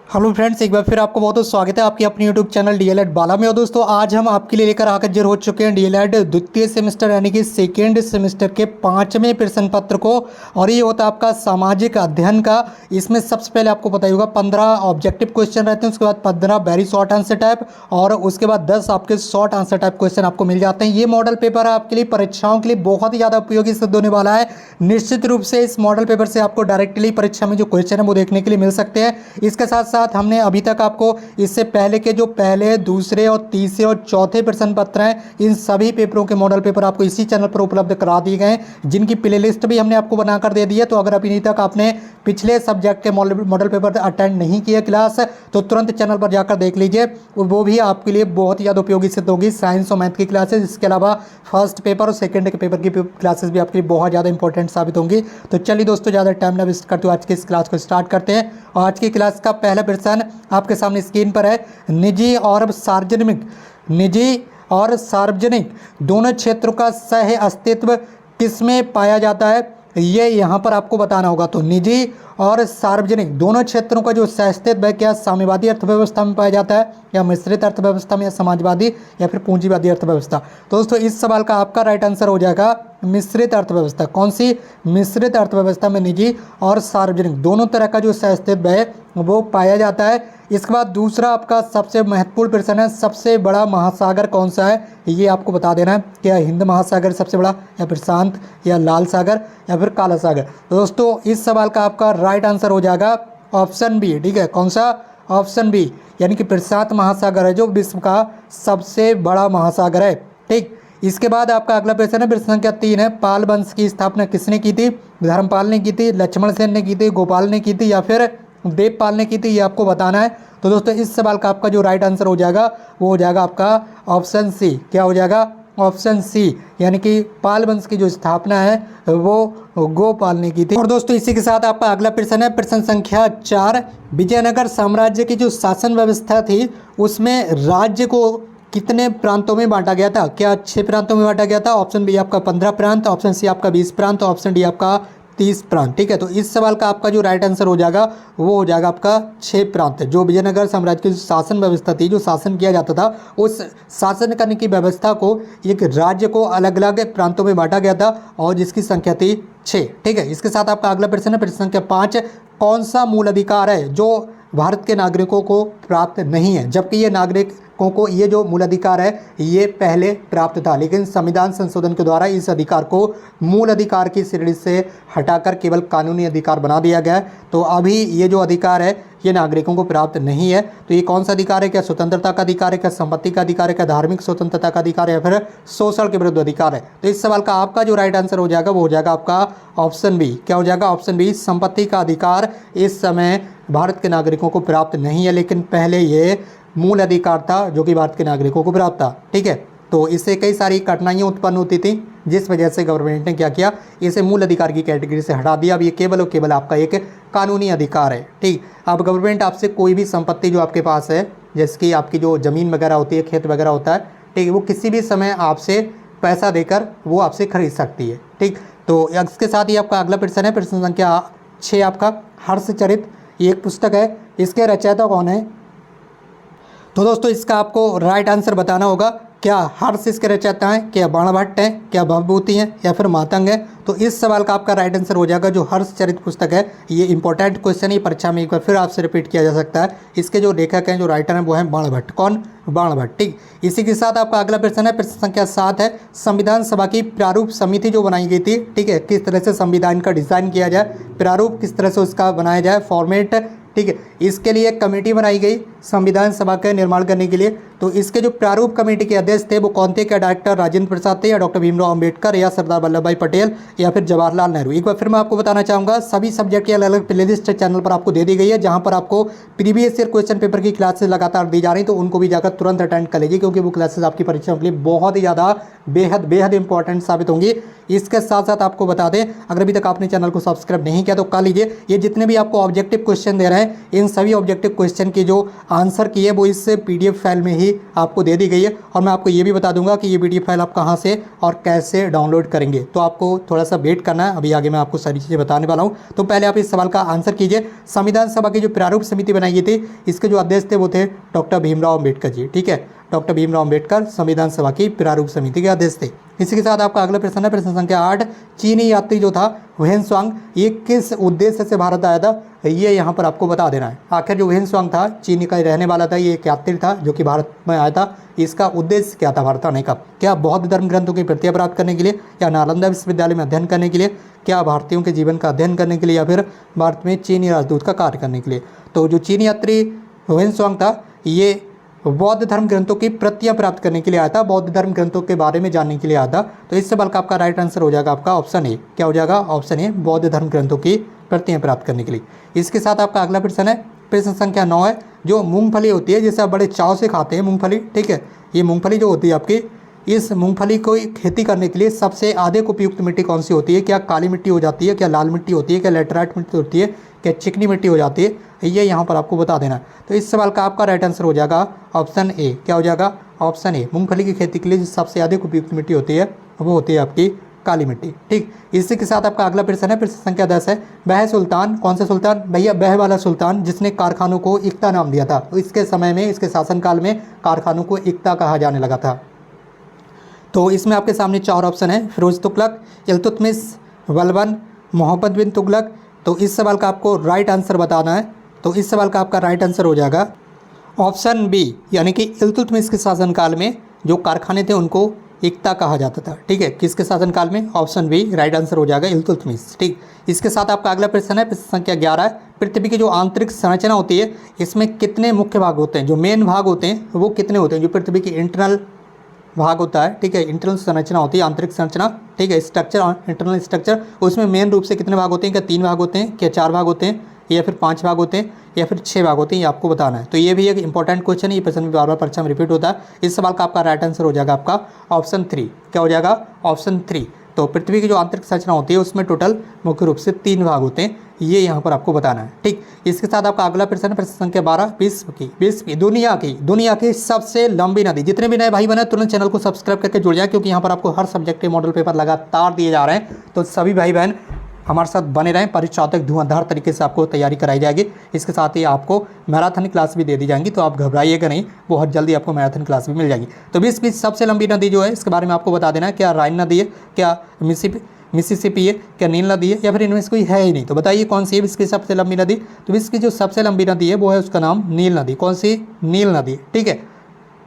Hello friends, एक बार फिर आपको बहुत बहुत स्वागत है आपकी अपनी यूट्यूब चैनल डीएलएड बाला में। और दोस्तों आज हम आपके लिए लेकर हाजिर हो चुके हैं डीएलएड द्वितीय सेमेस्टर यानी कि सेकेंड सेमेस्टर के 5वें प्रश्न पत्र को। और ये होता है आपका सामाजिक अध्ययन का। इसमें सबसे पहले आपको पता ही होगा 15 ऑब्जेक्टिव क्वेश्चन रहते हैं, उसके बाद 15 वेरी शॉर्ट आंसर टाइप और उसके बाद 10 आपके शॉर्ट आंसर टाइप क्वेश्चन आपको मिल जाते हैं। ये मॉडल पेपर आपके लिए परीक्षाओं के लिए बहुत ही ज़्यादा उपयोगी सिद्ध होने वाला है। निश्चित रूप से इस मॉडल पेपर से आपको डायरेक्टली परीक्षा में जो क्वेश्चन है वो देखने के लिए मिल सकते हैं। इसके साथ साथ हमने अभी तक आपको इससे पहले के जो पहले, दूसरे और तीसरे और चौथे प्रश्न पत्र हैं, इन सभी पेपरों के मॉडल पेपर आपको इसी चैनल पर उपलब्ध करा दिए गए हैं, जिनकी प्लेलिस्ट भी हमने आपको बनाकर दे दी है। तो अगर अभी तक आपने पिछले सब्जेक्ट के मॉडल पेपर अटेंड नहीं किए क्लास, तो तुरंत चैनल पर जाकर देख लीजिए, वो भी आपके लिए बहुत ही ज़्यादा उपयोगी सिद्ध होगी। साइंस और मैथ की क्लासेस, इसके अलावा फर्स्ट पेपर और सेकेंड के पेपर की क्लासेस भी आपके लिए बहुत ज़्यादा इंपॉर्टेंट साबित होंगी। तो चलिए दोस्तों, ज़्यादा टाइम ना वेस्ट करते हुए आज की इस क्लास को स्टार्ट करते हैं। और आज की क्लास का पहला प्रश्न आपके सामने स्क्रीन पर है। निजी और सार्वजनिक दोनों क्षेत्रों का सह अस्तित्व किसमें पाया जाता है, ये यहाँ पर आपको बताना होगा। तो निजी और सार्वजनिक दोनों क्षेत्रों का जो सहअस्तित्व है, क्या साम्यवादी अर्थव्यवस्था में पाया जाता है, या मिश्रित अर्थव्यवस्था में, या समाजवादी, या फिर पूंजीवादी अर्थव्यवस्था। तो दोस्तों इस सवाल का आपका राइट आंसर हो जाएगा मिश्रित अर्थव्यवस्था। कौन सी? मिश्रित अर्थव्यवस्था में निजी और सार्वजनिक दोनों तरह का जो सहअस्तित्व है वो पाया जाता है। इसके बाद दूसरा आपका सबसे महत्वपूर्ण प्रश्न है, सबसे बड़ा महासागर कौन सा है, ये आपको बता देना है। क्या हिंद महासागर सबसे बड़ा, या फिर शांत, या लाल सागर, या फिर काला सागर। तो दोस्तों इस सवाल का आपका राइट आंसर हो जाएगा ऑप्शन बी। ठीक है, कौन सा? ऑप्शन बी, यानी कि प्रशांत महासागर है जो विश्व का सबसे बड़ा महासागर है। ठीक, इसके बाद आपका अगला प्रश्न है, प्रश्न संख्या 3 है, पाल वंश की स्थापना किसने की थी? धर्मपाल ने की थी, लक्ष्मण सेन ने की थी, गोपाल ने की थी, या फिर देवपाल ने की थी, ये आपको बताना है। तो दोस्तों इस सवाल का आपका जो राइट आंसर हो जाएगा वो हो जाएगा आपका ऑप्शन सी। क्या हो जाएगा? ऑप्शन सी, यानी कि पाल वंश की जो स्थापना है वो गोपाल ने की थी। और दोस्तों इसी के साथ आपका अगला प्रश्न है, प्रश्न संख्या 4, विजयनगर साम्राज्य की जो शासन व्यवस्था थी उसमें राज्य को कितने प्रांतों में बांटा गया था? क्या 6 प्रांतों में बांटा गया था? ऑप्शन बी आपका 15 प्रांत, ऑप्शन सी आपका 20 प्रांत, ऑप्शन डी आपका 30 प्रांत। ठीक है, तो इस सवाल का आपका जो राइट आंसर हो जाएगा वो हो जाएगा आपका 6 प्रांत। जो विजयनगर साम्राज्य की शासन व्यवस्था थी, जो शासन किया जाता था, उस शासन करने की व्यवस्था को एक राज्य को अलग अलग प्रांतों में बांटा गया था और जिसकी संख्या थी 6। ठीक है, इसके साथ आपका अगला प्रश्न है, प्रश्न संख्या 5, कौन सा मूल अधिकार है जो भारत के नागरिकों को प्राप्त नहीं है, जबकि ये नागरिकों को ये जो मूल अधिकार है ये पहले प्राप्त था, लेकिन संविधान संशोधन के द्वारा इस अधिकार को मूल अधिकार की श्रेणी से हटाकर केवल कानूनी अधिकार बना दिया गया है। तो अभी ये जो अधिकार है ये नागरिकों को प्राप्त नहीं है। तो ये कौन सा अधिकार है? क्या स्वतंत्रता का अधिकार है, क्या संपत्ति का अधिकार है, क्या धार्मिक स्वतंत्रता का अधिकार है, या फिर शोषण के विरुद्ध अधिकार है? तो इस सवाल का आपका जो राइट आंसर हो जाएगा वो हो जाएगा आपका ऑप्शन बी। क्या हो जाएगा? ऑप्शन बी, संपत्ति का अधिकार इस समय भारत के नागरिकों को प्राप्त नहीं है, लेकिन पहले ये मूल अधिकार था जो कि भारत के नागरिकों को प्राप्त था। ठीक है, तो इससे कई सारी कठिनाइयाँ उत्पन्न होती थी, जिस वजह से गवर्नमेंट ने क्या किया, इसे मूल अधिकार की कैटेगरी से हटा दिया। अब ये केवल और केवल आपका एक कानूनी अधिकार है। ठीक, अब गवर्नमेंट आपसे कोई भी संपत्ति जो आपके पास है, जैसे कि आपकी जो ज़मीन वगैरह होती है, खेत वगैरह होता है, ठीक, वो किसी भी समय आपसे पैसा देकर वो आपसे खरीद सकती है। ठीक, तो इसके साथ ही आपका अगला प्रश्न है, प्रश्न संख्या 6 आपका, हर्षचरित ये एक पुस्तक है, इसके रचयिता कौन है? तो दोस्तों इसका आपको राइट आंसर बताना होगा। क्या हर्ष इसके रचयिता हैं, क्या बाणभट्ट हैं, क्या भवभूति हैं, या फिर मातंग है? तो इस सवाल का आपका राइट आंसर हो जाएगा जो हर्षचरित पुस्तक है। ये इंपॉर्टेंट क्वेश्चन है, परीक्षा में एक बार फिर आपसे रिपीट किया जा सकता है। इसके जो लेखक हैं, जो राइटर हैं, वो हैं बाणभट्ट। कौन? बाणभट्ट। ठीक, इसी के साथ आपका अगला प्रश्न है, प्रश्न संख्या 7 है, संविधान सभा की प्रारूप समिति जो बनाई गई थी, ठीक है, किस तरह से संविधान का डिज़ाइन किया जाए, प्रारूप किस तरह से उसका बनाया जाए, फॉर्मेट, ठीक है, इसके लिए एक कमेटी बनाई गई संविधान सभा का निर्माण करने के लिए। तो इसके जो प्रारूप कमेटी के अध्यक्ष थे वो कौन थे? क्या डॉक्टर राजेंद्र प्रसाद थे, या डॉक्टर भीमराव अंबेडकर, या सरदार वल्लभ भाई पटेल, या फिर जवाहरलाल नेहरू? एक बार फिर मैं आपको बताना चाहूँगा, सभी सब्जेक्ट की अलग अलग प्लेलिस्ट चैनल पर आपको दे दी गई है, जहाँ पर आपको प्रीवियस ईयर क्वेश्चन पेपर की क्लासेस लगातार दी जा रही, तो उनको भी जाकर तुरंत अटेंड कर लीजिए, क्योंकि वो क्लासेस आपकी परीक्षाओं के लिए बहुत ही ज़्यादा बेहद इंपॉर्टेंट साबित होंगी। इसके साथ साथ आपको बता दें, अगर अभी तक आपने चैनल को सब्सक्राइब नहीं किया तो कर लीजिए। ये जितने भी आपको ऑब्जेक्टिव क्वेश्चन दे रहे हैं, इन सभी ऑब्जेक्टिव क्वेश्चन की जो आंसर की है वो इस PDF फाइल में ही आपको दे दी गई है। और मैं आपको ये भी बता दूंगा कि ये PDF फाइल आप कहाँ से और कैसे डाउनलोड करेंगे। तो आपको थोड़ा सा वेट करना है, अभी आगे मैं आपको सारी चीज़ें बताने वाला हूँ। तो पहले आप इस सवाल का आंसर कीजिए। संविधान सभा की जो प्रारूप समिति बनाई गई थी, इसके जो अध्यक्ष थे वो थे डॉक्टर भीमराव अम्बेडकर जी। ठीक है, डॉक्टर भीमराव अम्बेडकर संविधान सभा की प्रारूप समिति के अध्यक्ष थे। इसी के साथ आपका अगला प्रश्न है, प्रश्न संख्या 8। चीनी यात्री जो था व्हेन-त्सांग, ये किस उद्देश्य से भारत आया था, ये यहाँ पर आपको बता देना है। आखिर जो व्हेन-त्सांग था चीनी का रहने वाला था, ये एक यात्री था जो कि भारत में आया था। इसका उद्देश्य क्या था भारत आने का? क्या बौद्ध धर्म ग्रंथों की प्रतियां प्राप्त करने के लिए, या नालंदा विश्वविद्यालय में अध्ययन करने के लिए, क्या भारतीयों के जीवन का अध्ययन करने के लिए, या फिर भारत में चीनी राजदूत का कार्य करने के लिए? तो जो चीनी यात्री व्हेन-त्सांग था ये बौद्ध धर्म ग्रंथों की प्रतियां प्राप्त करने के लिए आया था, बौद्ध धर्म ग्रंथों के बारे में जानने के लिए आया था। तो इस सवाल का आपका राइट आंसर हो जाएगा आपका ऑप्शन ए। क्या हो जाएगा? ऑप्शन ए, बौद्ध धर्म ग्रंथों की प्रतियां प्राप्त करने के लिए। इसके साथ आपका अगला प्रश्न है, प्रश्न संख्या 9 है। जो मूंगफली होती है जिसे आप बड़े चाव से खाते हैं मूंगफली, ठीक है, ये मूंगफली जो होती है आपकी, इस मूंगफली को खेती करने के लिए सबसे अधिक उपयुक्त मिट्टी कौन सी होती है? क्या काली मिट्टी हो जाती है, क्या लाल मिट्टी होती है, क्या लेटराइट मिट्टी होती है, क्या चिकनी मिट्टी हो जाती है? ये यहाँ पर आपको बता देना है। तो इस सवाल का आपका राइट आंसर हो जाएगा ऑप्शन ए। क्या हो जाएगा? Option A. मूंगफली की खेती के लिए जो सबसे अधिक उपयुक्त मिट्टी होती है वो होती है आपकी काली मिट्टी। ठीक, इसी के साथ आपका अगला प्रश्न है, प्रश्न संख्या 10 है। वह सुल्तान, कौन सा सुल्तान भैया? वह वाला सुल्तान जिसने कारखानों को इक्ता नाम दिया था। तो इसके समय में, इसके शासनकाल में कारखानों को इक्ता कहा जाने लगा था। तो इसमें आपके सामने 4 ऑप्शन है, फिरोज तुगलक, इल्तुतमिश, बलबन, मोहम्मद बिन तुगलक। तो इस सवाल का आपको राइट आंसर बताना है। तो इस सवाल का आपका राइट आंसर हो जाएगा ऑप्शन बी, यानी कि इल्तुतमिश के शासनकाल में जो कारखाने थे उनको इक्ता कहा जाता था। ठीक है, किसके शासनकाल में? ऑप्शन बी राइट आंसर हो जाएगा, इल्तुतमिश। ठीक, इसके साथ आपका अगला प्रश्न है, प्रश्न संख्या 11 है। पृथ्वी की जो आंतरिक संरचना होती है इसमें कितने मुख्य भाग होते हैं? जो मेन भाग होते हैं वो कितने होते हैं? जो पृथ्वी की इंटरनल भाग होता है, ठीक है, इंटरनल संरचना होती है, आंतरिक संरचना, ठीक है, स्ट्रक्चर, इंटरनल स्ट्रक्चर, उसमें मेन रूप से कितने भाग होते हैं? क्या 3 भाग होते हैं, क्या 4 भाग होते हैं, या फिर 5 भाग होते हैं, या फिर 6 भाग होते हैं? ये आपको बताना है। तो ये भी एक इंपॉर्टेंट क्वेश्चन है, ये प्रश्न भी बार बार परीक्षा में रिपीट होता है। इस सवाल का आपका राइट आंसर हो जाएगा आपका ऑप्शन 3। क्या हो जाएगा? ऑप्शन 3। तो पृथ्वी की जो आंतरिक संरचना होती है उसमें टोटल मुख्य रूप से 3 भाग होते हैं, ये यहाँ पर आपको बताना है। ठीक, इसके साथ आपका अगला प्रश्न है, प्रश्न संख्या 12। विश्व की दुनिया की सबसे लंबी नदी। जितने भी नए भाई बने तुरंत चैनल को सब्सक्राइब करके जुड़ जाए, क्योंकि यहाँ पर आपको हर सब्जेक्ट के मॉडल पेपर लगातार दिए जा रहे हैं। तो सभी भाई बहन हमारे साथ बने रहें, परीक्षा तक धुआंधार तरीके से आपको तैयारी कराई जाएगी। इसके साथ ही आपको मैराथन क्लास भी दे दी जाएंगी, तो आप घबराइएगा नहीं, बहुत जल्दी आपको मैराथन क्लास भी मिल जाएगी। तो विश्व की सबसे लंबी नदी जो है इसके बारे में आपको बता देना है। क्या राइन नदी है, क्या मिसिसिपी है, क्या नील नदी है, या फिर इनमें से कोई है ही नहीं? तो बताइए कौन सी है विश्व की सबसे लंबी नदी? तो विश्व की जो सबसे लंबी नदी है वो है, उसका नाम नील नदी। कौन सी? नील नदी। ठीक है,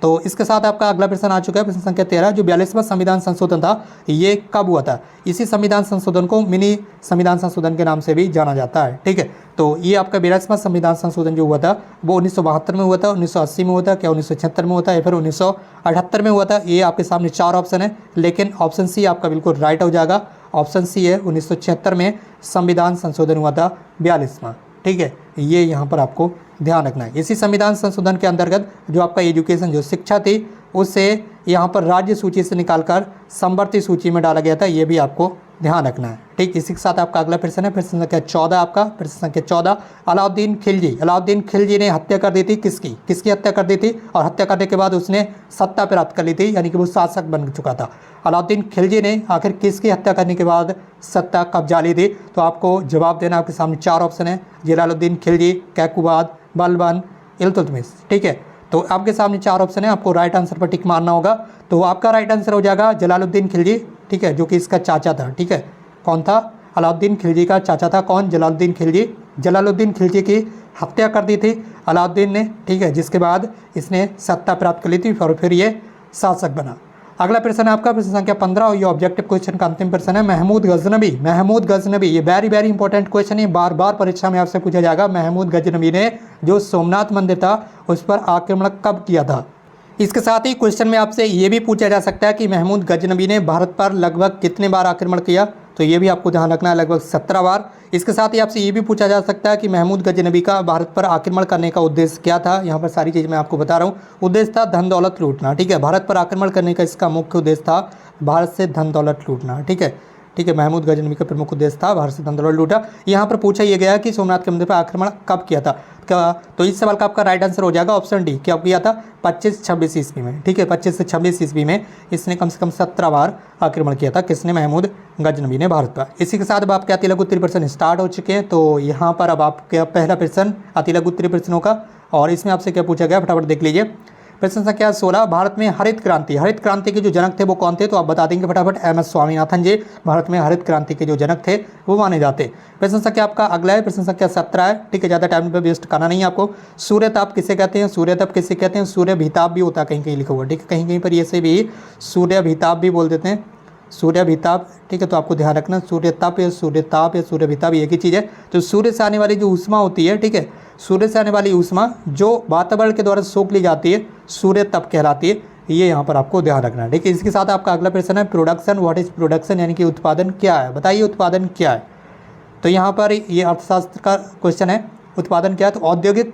तो इसके साथ आपका अगला प्रश्न आ चुका है, प्रश्न संख्या 13। जो 42वां संविधान संशोधन था ये कब हुआ था? इसी संविधान संशोधन को मिनी संविधान संशोधन के नाम से भी जाना जाता है। ठीक है, तो ये आपका 42वां संविधान संशोधन जो हुआ था वो 1972 में हुआ था, 1980 में हुआ था, क्या 1976 में हुआ था, या फिर 1978 में हुआ था? ये आपके सामने 4 ऑप्शन है, लेकिन ऑप्शन सी आपका बिल्कुल राइट हो जाएगा। ऑप्शन सी है, 1976 में संविधान संशोधन हुआ था 42वां। ठीक है, ये यहाँ पर आपको ध्यान रखना है। इसी संविधान संशोधन के अंतर्गत जो आपका एजुकेशन, जो शिक्षा थी, उसे यहाँ पर राज्य सूची से निकालकर समवर्ती सूची में डाला गया था, ये भी आपको ध्यान रखना है। ठीक, इसी के साथ आपका अगला प्रश्न है, प्रश्न संख्या 14 आपका, प्रश्न संख्या 14। अलाउद्दीन खिलजी ने हत्या कर दी थी, किसकी हत्या कर दी थी? और हत्या करने के बाद उसने सत्ता प्राप्त कर ली थी, यानी कि वो शासक बन चुका था। अलाउद्दीन खिलजी ने आखिर किसकी हत्या करने के बाद सत्ता कब्जा ली थी? तो आपको जवाब देना, आपके सामने 4 ऑप्शन है, जलालुद्दीन खिलजी, कैकुबाद, बलबन, इल्तुतमिश। ठीक है, तो आपके सामने 4 ऑप्शन है, आपको राइट आंसर पर टिक मारना होगा। तो आपका राइट आंसर हो जाएगा जलालुद्दीन खिलजी। ठीक है, जो कि इसका चाचा था। ठीक है, कौन था? अलाउद्दीन खिलजी का चाचा था। कौन? जलालुद्दीन खिलजी। जलालुद्दीन खिलजी की हत्या कर दी थी अलाउद्दीन ने। ठीक है, जिसके बाद इसने सत्ता प्राप्त कर ली थी और फिर ये शासक बना। अगला प्रश्न है आपका, प्रश्न संख्या 15, और ये ऑब्जेक्टिव क्वेश्चन का अंतिम प्रश्न है। महमूद गजनबी, ये वेरी इंपॉर्टेंट क्वेश्चन है, बार बार परीक्षा में आपसे पूछा जाएगा। महमूद गजनबी ने जो सोमनाथ मंदिर था उस पर आक्रमण कब किया था? इसके साथ ही क्वेश्चन में आपसे ये भी पूछा जा सकता है कि महमूद गजनबी ने भारत पर लगभग कितने बार आक्रमण किया? तो ये भी आपको ध्यान रखना है, लगभग 17 बार। इसके साथ ही आपसे ये भी पूछा जा सकता है कि महमूद गजनबी का भारत पर आक्रमण करने का उद्देश्य क्या था? यहाँ पर सारी चीज़ मैं आपको बता रहा हूँ। उद्देश्य था धन दौलत लूटना। ठीक है, भारत पर आक्रमण करने का इसका मुख्य उद्देश्य था भारत से धन दौलत लूटना। ठीक है, ठीक है, महमूद गजनवी का प्रमुख उद्देश्य था भारत से धन दौलत लूटा। यहाँ पर पूछा यह गया कि सोमनाथ के मंदिर पर आक्रमण कब किया था, तो इस सवाल का आपका राइट आंसर हो जाएगा ऑप्शन डी, क्या किया था 25-26 ईस्वी में। ठीक है, 25 से 26 ईस्वी में इसने कम से कम 17 बार आक्रमण किया था, किसने, महमूद गजनवी ने भारत पर। इसी के साथ अब आपके अति लघु उत्तरीय प्रश्न स्टार्ट हो चुके हैं। तो यहाँ पर अब आपका पहला प्रश्न अति लघु उत्तरीय प्रश्नों का, और इसमें आपसे क्या पूछा गया फटाफट देख लीजिए। प्रश्न संख्या 16, भारत में हरित क्रांति के जो जनक थे वो कौन थे, तो आप बता देंगे फटाफट। एम एस स्वामीनाथन जी भारत में हरित क्रांति के जो जनक थे वो माने जाते। प्रश्न संख्या आपका अगला है, प्रश्न संख्या 17 है। ठीक है, ज़्यादा टाइम पे वेस्ट करना नहीं है आपको। सूर्यताप किसे कहते हैं, सूर्यताप किसे कहते हैं, सूर्य भीताप भी होता है, कहीं कहीं लिखा हुआ। ठीक है, कहीं कहीं पर ये से भी सूर्य भीताप भी बोल देते हैं, सूर्य भीताप। ठीक है, तो आपको ध्यान रखना सूर्यताप या सूर्य भीताप एक ही चीज़ है। तो सूर्य से आने वाली जो ऊष्मा होती है, ठीक है, सूर्य से आने वाली ऊष्मा जो वातावरण के द्वारा सोख ली जाती है, सूर्य तप कहलाती है। ये यहाँ पर आपको ध्यान रखना है। ठीक है, इसके साथ आपका अगला प्रश्न है प्रोडक्शन, व्हाट इज प्रोडक्शन, यानी कि उत्पादन क्या है, बताइए उत्पादन क्या है। तो यहाँ पर ये अर्थशास्त्र का क्वेश्चन है, उत्पादन क्या है। तो औद्योगिक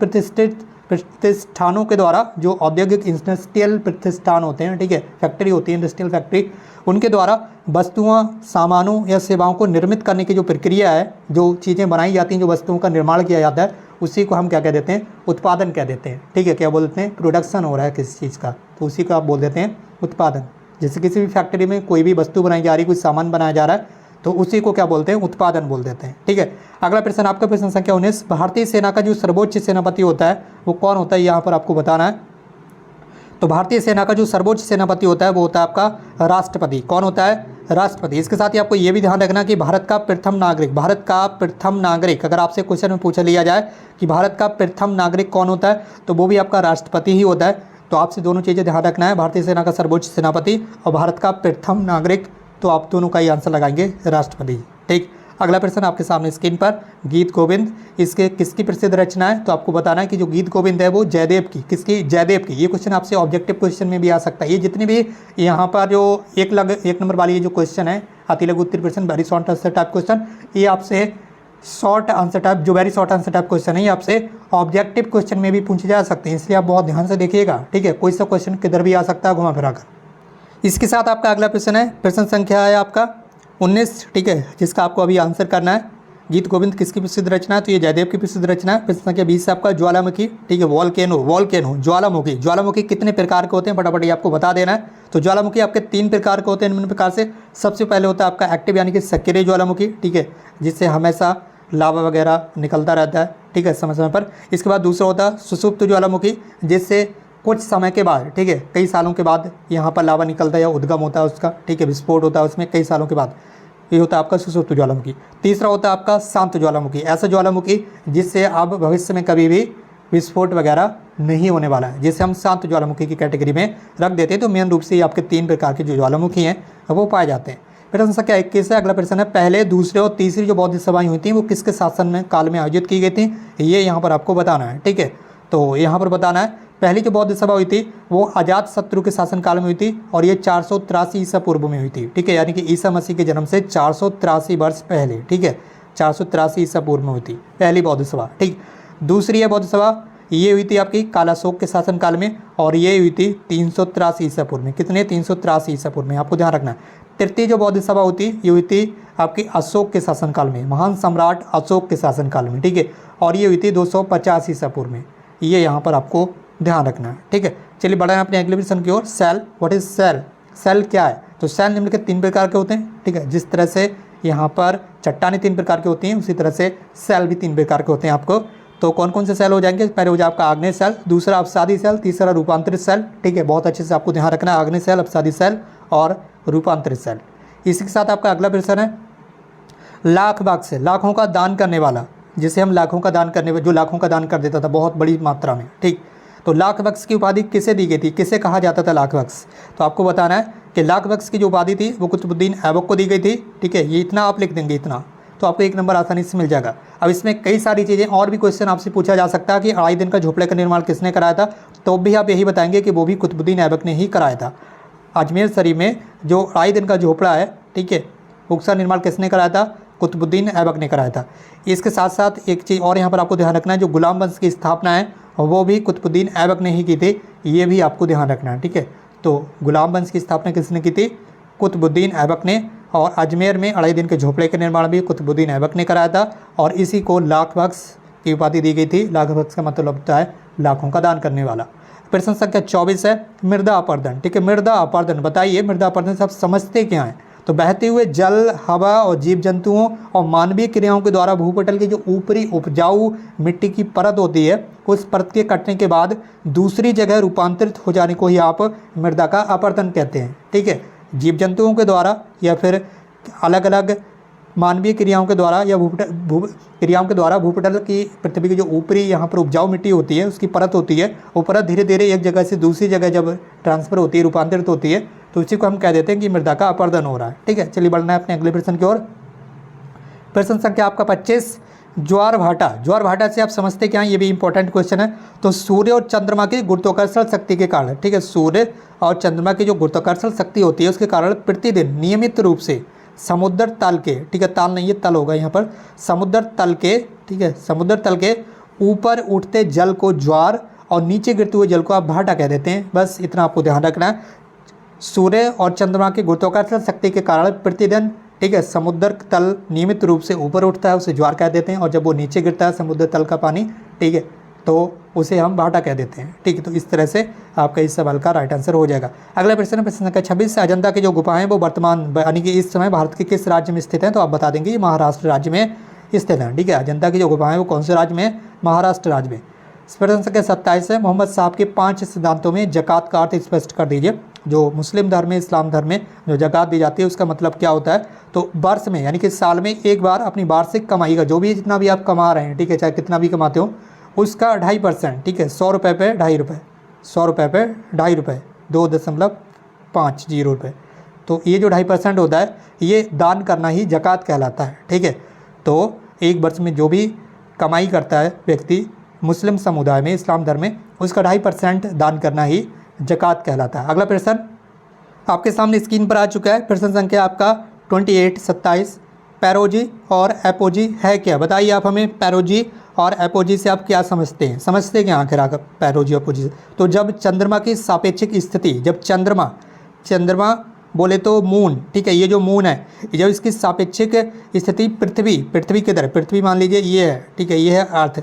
प्रतिष्ठानों के द्वारा, जो औद्योगिक इंडस्ट्रियल प्रतिष्ठान होते हैं, ठीक है, फैक्ट्री होती है इंडस्ट्रियल फैक्ट्री, उनके द्वारा वस्तुओं, सामानों या सेवाओं को निर्मित करने की जो प्रक्रिया है, जो चीज़ें बनाई जाती हैं, जो वस्तुओं का निर्माण किया जाता है, उसी को हम क्या कह देते हैं, उत्पादन कह देते हैं। ठीक है, क्या बोलते हैं, प्रोडक्शन हो रहा है किसी चीज़ का, तो उसी को आप बोल देते हैं उत्पादन। जैसे किसी भी फैक्ट्री में कोई भी वस्तु बनाई जा रही है, कोई सामान बनाया जा रहा है, तो उसी को क्या बोलते हैं, उत्पादन बोल देते हैं। ठीक है, अगला प्रश्न आपका प्रश्न संख्या 19, भारतीय सेना का जो सर्वोच्च सेनापति होता है वो कौन होता है, यहाँ पर आपको बताना है। तो भारतीय सेना का जो सर्वोच्च सेनापति होता है वो होता है आपका राष्ट्रपति। कौन होता है, राष्ट्रपति। इसके साथ ही आपको ये भी ध्यान रखना कि भारत का प्रथम नागरिक, अगर आपसे क्वेश्चन में पूछा लिया जाए कि भारत का प्रथम नागरिक कौन होता है, तो वो भी आपका राष्ट्रपति ही होता है। तो आपसे दोनों चीज़ें ध्यान रखना है, भारतीय सेना का सर्वोच्च सेनापति और भारत का प्रथम नागरिक, तो आप दोनों का ही आंसर लगाएंगे राष्ट्रपति। ठीक, अगला प्रश्न आपके सामने स्क्रीन पर, गीत गोविंद इसके किसकी प्रसिद्ध रचना है, तो आपको बताना है कि जो गीत गोविंद है वो जयदेव की, किसकी, जयदेव की। ये क्वेश्चन आपसे ऑब्जेक्टिव क्वेश्चन में भी आ सकता है। ये जितने भी यहाँ पर जो एक नंबर वाली ये जो क्वेश्चन है अति लघु उत्तरीय प्रश्न, very short answer type question, ये आपसे शॉर्ट आंसर टाइप, जो very short answer type question है, ये आपसे ऑब्जेक्टिव क्वेश्चन में भी पूछे जा सकते हैं, इसलिए आप बहुत ध्यान से देखिएगा। ठीक है, कोई सा क्वेश्चन किधर भी आ सकता है घुमा फिरा कर। इसके साथ आपका अगला प्रश्न है, प्रश्न संख्या है आपका 19। ठीक है, जिसका आपको अभी आंसर करना है, गीत गोविंद किसकी प्रसिद्ध रचना है, तो ये जयदेव की प्रसिद्ध रचना है। प्रश्न संख्या 20 से आपका ज्वालामुखी, ठीक है, वॉल्केनो ज्वालामुखी कितने प्रकार के होते हैं, फटाफट ये आपको बता देना है। तो ज्वालामुखी आपके 3 प्रकार के होते हैं निम्न प्रकार से। सबसे पहले होता है आपका एक्टिव, यानी कि सक्रिय ज्वालामुखी, ठीक है, जिससे हमेशा लावा वगैरह निकलता रहता है, ठीक है, समय समय पर। इसके बाद दूसरा होता है सुषुप्त ज्वालामुखी, जिससे कुछ समय के बाद, ठीक है, कई सालों के बाद यहाँ पर लावा निकलता है या उद्गम होता है उसका, ठीक है, विस्फोट होता है उसमें कई सालों के बाद, ये होता है आपका सुषुप्त ज्वालामुखी। तीसरा होता है आपका शांत ज्वालामुखी, ऐसा ज्वालामुखी जिससे अब भविष्य में कभी भी विस्फोट वगैरह नहीं होने वाला है, जिसे हम शांत ज्वालामुखी की कैटेगरी में रख देते हैं। तो मेन रूप से ये आपके 3 प्रकार के जो ज्वालामुखी हैं वो पाए जाते हैं। प्रश्न संख्या 21 है, अगला प्रश्न है, पहले, दूसरे और तीसरी जो बौद्ध सभाएं हुई थी वो किसके शासन में काल में आयोजित की गई थी, ये यहाँ पर आपको बताना है। ठीक है, तो यहाँ पर बताना है, पहली जो बौद्ध सभा हुई थी वो अजात शत्रु के शासनकाल में हुई थी, और ये 483 ईसा पूर्व में हुई थी। ठीक है, यानी कि ईसा मसीह के जन्म से 483 वर्ष पहले, ठीक है, 483 ईसा पूर्व में हुई थी पहली बौद्ध सभा। ठीक, दूसरी है बौद्ध सभा, ये हुई थी आपकी कालाशोक के शासनकाल में, और ये हुई थी 383 ईसा पूर्व में। कितने, 383 ईसा पूर्व में, आपको ध्यान रखना है। तृतीय जो बौद्ध सभा होती ये हुई थी आपकी अशोक के शासनकाल में, महान सम्राट अशोक के शासनकाल में, ठीक है, और ये हुई थी 250 ईसा पूर्व में। ये यहाँ पर आपको ध्यान रखना है। ठीक है, चलिए बढ़ाएं अपने अगले प्रश्न की ओर। Cell, what is cell, cell क्या है, तो सेल निम्नलिखित 3 प्रकार के होते हैं। ठीक है, जिस तरह से यहाँ पर चट्टानें 3 प्रकार की होती हैं, उसी तरह से सेल भी 3 प्रकार के होते हैं आपको। तो कौन कौन से सेल हो जाएंगे, पहले हो जाए आपका आग्नेय सेल, दूसरा अपसादी सेल, तीसरा रूपांतरित सेल। ठीक है, बहुत अच्छे से आपको ध्यान रखना है, आग्नेय सेल, अपसादी सेल और रूपांतरित सेल। इसी के साथ आपका अगला प्रश्न है, लाख बक्स, लाखों का दान करने वाला, जिसे हम लाखों का दान करने, जो लाखों का दान कर देता था बहुत बड़ी मात्रा में। ठीक, तो लाख बक्स की उपाधि किसे दी गई थी, किसे कहा जाता था लाख बक्स, तो आपको बताना है कि लाख बक्स की जो उपाधि थी वो कुतुबुद्दीन ऐबक को दी गई थी। ठीक है, ये इतना आप लिख देंगे, इतना तो आपको 1 नंबर आसानी से मिल जाएगा। अब इसमें कई सारी चीज़ें और भी क्वेश्चन आपसे पूछा जा सकता है कि अढ़ाई दिन का झोपड़े का निर्माण किसने कराया था, तो भी आप यही बताएंगे कि वो भी कुतुबुद्दीन ऐबक ने ही कराया था। अजमेर शरीफ में जो अढ़ाई दिन का झोपड़ा है, ठीक है, उसका निर्माण किसने कराया था, कुतुबुद्दीन ऐबक ने कराया था। इसके साथ साथ एक चीज़ और यहाँ पर आपको ध्यान रखना है, जो गुलाम वंश की स्थापना है वो भी कुतुबुद्दीन ऐबक ने ही की थी, ये भी आपको ध्यान रखना है। ठीक है, तो गुलाम वंश की स्थापना किसने की थी, कुतुबुद्दीन ऐबक ने, और अजमेर में 2.5 दिन के झोपड़े का निर्माण भी कुतुबुद्दीन ऐबक ने कराया था और इसी को लाख बख्श की उपाधि दी गई थी। लाख बख्श का मतलब होता है लाखों का दान करने वाला। प्रश्न संख्या 24 है मृदा अपरदन। ठीक है, मृदा अपरदन बताइए, मृदा अपरदन से आप समझते क्या हैं? तो बहते हुए जल, हवा और जीव जंतुओं और मानवीय क्रियाओं के द्वारा भूपटल की जो ऊपरी उपजाऊ मिट्टी की परत होती है उस परत के कटने के बाद दूसरी जगह रूपांतरित हो जाने को ही आप मृदा का अपरदन कहते हैं। ठीक है, जीव जंतुओं के द्वारा या फिर अलग अलग मानवीय क्रियाओं के द्वारा या क्रियाओं के द्वारा भूपटल की पृथ्वी की जो ऊपरी यहाँ पर उपजाऊ मिट्टी होती है उसकी परत होती है, वो परत धीरे धीरे एक जगह से दूसरी जगह जब ट्रांसफ़र होती है, रूपांतरित होती है, तो उसी को हम कह देते हैं कि मृदा का अपरदन हो रहा है। ठीक है, चलिए बढ़ना है अपने अगले प्रश्न की ओर। प्रश्न संख्या आपका 25 ज्वार भाटा। ज्वार भाटा से आप समझते क्या हैं? ये भी इंपॉर्टेंट क्वेश्चन है। तो सूर्य और चंद्रमा की गुरुत्वाकर्षण शक्ति के कारण, ठीक है, सूर्य और चंद्रमा की जो गुरुत्वाकर्षण शक्ति होती है उसके कारण प्रतिदिन नियमित रूप से समुद्र तल के, ठीक है, ताल नहीं, ये तल होगा यहाँ पर, समुद्र तल के, ठीक है, समुद्र तल के ऊपर उठते जल को ज्वार और नीचे गिरते हुए जल को आप भाटा कह देते हैं। बस इतना आपको ध्यान रखना है। सूर्य और चंद्रमा की गुरुत्वाकर्षण शक्ति के कारण प्रतिदिन, ठीक है, समुद्र तल नियमित रूप से ऊपर उठता है, उसे ज्वार कह देते हैं, और जब वो नीचे गिरता है समुद्र तल का पानी, ठीक है, तो उसे हम भाटा कह देते हैं। ठीक है, तो इस तरह से आपका इस सवाल का राइट आंसर हो जाएगा। अगला प्रश्न है प्रश्न संख्या 26 से अजंता की जो गुफाएं हैं वो वर्तमान यानी कि इस समय भारत के किस राज्य में स्थित हैं? तो आप बता देंगे ये महाराष्ट्र राज्य में स्थित हैं। ठीक है, अजंता की जो गुफाएं हैं वो कौन से राज्य में? महाराष्ट्र राज्य में। प्रश्न संख्या 27 है मोहम्मद साहब के 5 सिद्धांतों में जकात का अर्थ स्पष्ट कर दीजिए। जो मुस्लिम धर्म में, इस्लाम धर्म में जो जकात दी जाती है उसका मतलब क्या होता है? तो वर्ष में यानी कि साल में एक बार अपनी वार्षिक कमाई का, जो भी जितना भी आप कमा रहे हैं, ठीक है, चाहे कितना भी कमाते हो, उसका 2.5%, ठीक है, 100 रुपये पे 2.5 रुपये, 100 रुपये पे 2.5 रुपये, 2.50 रुपये। तो ये जो 2.5% होता है ये दान करना ही जकात कहलाता है। ठीक है, तो एक वर्ष में जो भी कमाई करता है व्यक्ति मुस्लिम समुदाय में, इस्लाम धर्म में, उसका 2.5% दान करना ही जकात कहलाता है। अगला प्रश्न आपके सामने स्क्रीन पर आ चुका है। प्रश्न संख्या आपका 27 पैरोजी और एपोजी है क्या? बताइए आप हमें, पैरोजी और एपोजी से आप क्या समझते हैं? समझते हैं क्या आखिर आकर पैरोजी एपोजी से? तो जब चंद्रमा की सापेक्षिक स्थिति, जब चंद्रमा बोले तो मून, ठीक है, ये जो मून है, जब इसकी सापेक्षिक स्थिति पृथ्वी की तरह, पृथ्वी मान लीजिए ये है, ठीक है, ये है अर्थ,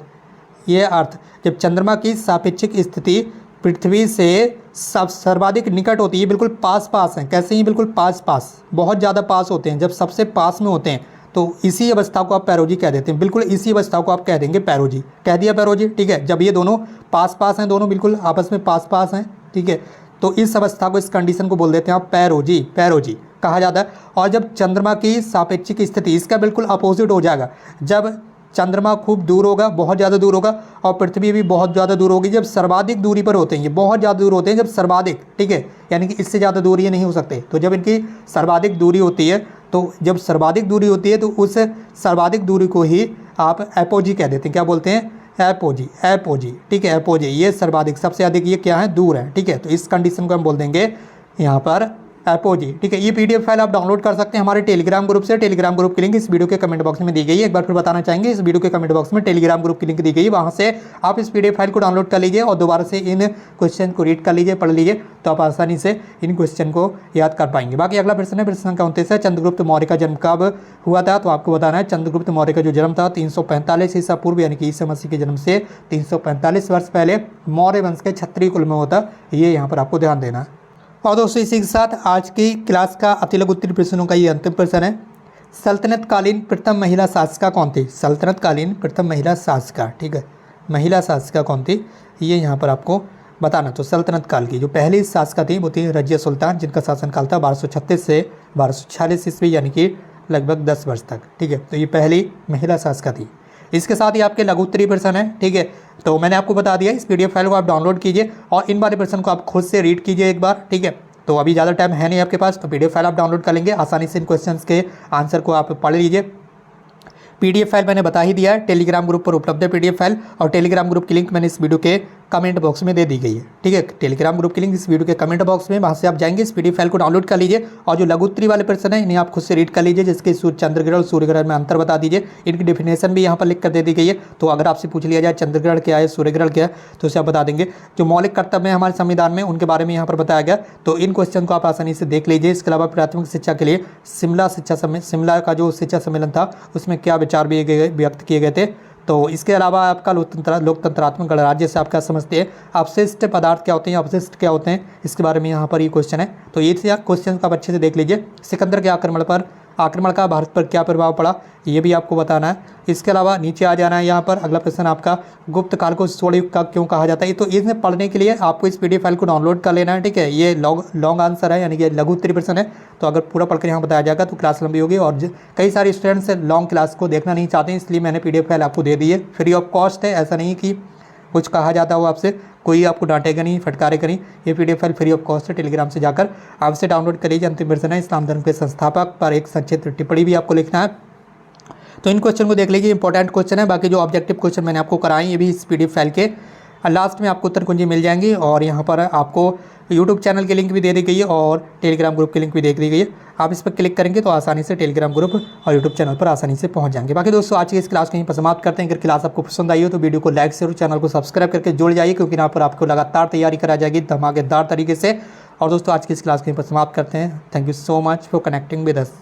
ये अर्थ, जब चंद्रमा की सापेक्षिक स्थिति पृथ्वी से सर्वाधिक निकट होती है, बिल्कुल पास हैं। कैसे ही? बिल्कुल पास, बहुत ज़्यादा पास होते हैं। जब सबसे पास में होते हैं तो इसी अवस्था को आप पैरोजी कह देते हैं। बिल्कुल इसी अवस्था को आप कह देंगे पैरोजी, कह दिया पैरोजी। ठीक है, जब ये दोनों पास हैं, दोनों बिल्कुल आपस में पास हैं, ठीक है, तो इस अवस्था को, इस कंडीशन को बोल देते हैं आप पैरोजी कहा जाता है। और जब चंद्रमा की सापेक्षिक स्थिति इसका बिल्कुल अपोजिट हो जाएगा, जब चंद्रमा खूब दूर होगा, बहुत ज़्यादा दूर होगा, और पृथ्वी भी बहुत ज़्यादा दूर होगी, जब सर्वाधिक दूरी पर होते हैं, ये बहुत ज़्यादा दूर होते हैं जब सर्वाधिक, ठीक है, यानी कि इससे ज़्यादा दूर ये नहीं हो सकते। तो जब इनकी सर्वाधिक दूरी होती है, तो जब सर्वाधिक दूरी होती है तो उस सर्वाधिक दूरी को ही आप एपोजी कह देते हैं। क्या बोलते हैं? एपोजी, ठीक है, एपोजी, ये सर्वाधिक, सबसे अधिक ये क्या है? दूर है। ठीक है, तो इस कंडीशन को हम बोल देंगे यहाँ पर एपोजी। ठीक है, ये पीडीएफ फाइल आप डाउनलोड कर सकते हैं हमारे टेलीग्राम ग्रुप से। टेलीग्राम ग्रुप की लिंक इस वीडियो के कमेंट बॉक्स में दी गई है। एक बार फिर बताना चाहेंगे, इस वीडियो के कमेंट बॉक्स में टेलीग्राम ग्रुप की लिंक दी गई है, वहाँ से आप इस पीडीएफ फाइल को डाउनलोड कर लीजिए और दोबारा से इन क्वेश्चन को रीड कर लीजिए, पढ़ लीजिए, तो आप आसानी से इन क्वेश्चन को याद कर पाएंगे। बाकी अगला प्रश्न है प्रश्न संख्या 29 है चंद्रगुप्त मौर्य का जन्म कब हुआ था? तो आपको बताना है चंद्रगुप्त मौर्य का जो जन्म था 345 ईसा पूर्व, यानी कि ईसा मसीह के जन्म से 345 वर्ष पहले मौर्य वंश के क्षत्रिय कुल में होता। ये यहाँ पर आपको ध्यान देना है। और दोस्तों इसी के साथ आज की क्लास का अति लघु उत्तरीय प्रश्नों का ये अंतिम प्रश्न है, सल्तनतकालीन प्रथम महिला शासिका कौन थी? सल्तनतकालीन प्रथम महिला शासिका, ठीक है, महिला शासिका कौन थी, ये यहाँ पर आपको बताना। तो सल्तनत काल की जो पहली शासिका थी वो थी रजिया सुल्तान, जिनका शासनकाल था 1236 से 1246 ईस्वी, यानी कि लगभग 10 वर्ष तक। ठीक है, तो ये पहली महिला शासिका थी। इसके साथ ही आपके लघु उत्तरीय प्रश्न है। ठीक है, तो मैंने आपको बता दिया, इस पीडीएफ फाइल को आप डाउनलोड कीजिए और इन वाले प्रश्न को आप खुद से रीड कीजिए एक बार। ठीक है, तो अभी ज़्यादा टाइम है नहीं आपके पास, तो पीडीएफ फाइल आप डाउनलोड कर लेंगे, आसानी से इन क्वेश्चंस के आंसर को आप पढ़ लीजिए। पीडीएफ फाइल मैंने बता ही दिया है, टेलीग्राम ग्रुप पर उपलब्ध है पीडीएफ फाइल, और टेलीग्राम ग्रुप की लिंक मैंने इस वीडियो के कमेंट बॉक्स में दे दी गई है। ठीक है, टेलीग्राम ग्रुप की लिंक इस वीडियो के कमेंट बॉक्स में, वहाँ से आप जाएंगे, इस पीडीएफ फाइल को डाउनलोड कर लीजिए और जो लघु उत्तरी वाले प्रश्न है इन्हें आप खुद से रीड कर लीजिए, जिसके चंद्र ग्रहण सूर्य ग्रहण में अंतर बता दीजिए। इनकी डेफिनेशन भी यहाँ पर लिख कर दे दी गई है। तो अगर आपसे पूछ लिया जाए चंद्र ग्रहण क्या है, सूर्य ग्रहण क्या है, तो उसे आप बता देंगे। जो मौलिक कर्तव्य है हमारे संविधान में उनके बारे में यहाँ पर बताया गया, तो इन क्वेश्चन को आप आसानी से देख लीजिए। इसके अलावा प्राथमिक शिक्षा के लिए शिमला का जो शिक्षा सम्मेलन था उसमें क्या विचार भी व्यक्त किए गए थे। तो इसके अलावा आपका लोकतंत्रात्मक गणराज्य से आप क्या समझते हैं, अपशिष्ट पदार्थ क्या होते हैं, अपशिष्ट क्या होते हैं, इसके बारे में यहाँ पर ये क्वेश्चन है। तो ये क्वेश्चन को आप अच्छे से देख लीजिए। सिकंदर के आक्रमण का भारत पर क्या प्रभाव पड़ा, ये भी आपको बताना है। इसके अलावा नीचे आ जाना है। यहाँ पर अगला प्रश्न आपका, गुप्त काल को स्वर्ण युग का क्यों कहा जाता है। तो इसमें पढ़ने के लिए आपको इस पीडीएफ फाइल को डाउनलोड कर लेना है। ठीक है, ये लॉन्ग आंसर है, यानी कि लघु उत्तरी प्रश्न है। तो अगर पूरा पढ़कर यहाँ बताया जाएगा तो क्लास लंबी होगी, और कई सारे स्टूडेंट्स लॉन्ग क्लास को देखना नहीं चाहते हैं, इसलिए मैंने पीडीएफ फाइल आपको दे दी है। फ्री ऑफ कॉस्ट है, ऐसा नहीं कि कुछ कहा जाता हो आपसे, कोई आपको डांटेगा नहीं, फटकारेगा नहीं। ये PDF file free of cost है, टेलीग्राम से जाकर आपसे डाउनलोड कर लीजिए। अंतिम वर्जन है, इस्लाम धर्म के संस्थापक पर एक संक्षिप्त टिप्पणी भी आपको लिखना है। तो इन क्वेश्चन को देख लीजिए, इंपॉर्टेंट क्वेश्चन है। बाकी जो ऑब्जेक्टिव क्वेश्चन मैंने आपको कराए ये भी इस पीडीएफ फाइल के लास्ट में आपको उत्तर कुंजी मिल जाएंगी, और यहाँ पर आपको यूट्यूब चैनल की लिंक भी दे दी गई है और टेलीग्राम ग्रुप की लिंक भी दे दी गई है। आप इस पर क्लिक करेंगे तो आसानी से टेलीग्राम ग्रुप और यूट्यूब चैनल पर आसानी से पहुंच जाएंगे। बाकी दोस्तों आज की इस क्लास को यहीं पर समाप्त करते हैं। अगर क्लास आपको पसंद आई हो तो वीडियो को लाइक शेयर, चैनल को सब्सक्राइब करके जुड़ जाइए, क्योंकि यहाँ पर आपको लगातार तैयारी करा जाएगी धमाकेदार तरीके से। और दोस्तों आज की इस क्लास को यहीं पर समाप्त करते हैं। Thank you so much for connecting with us.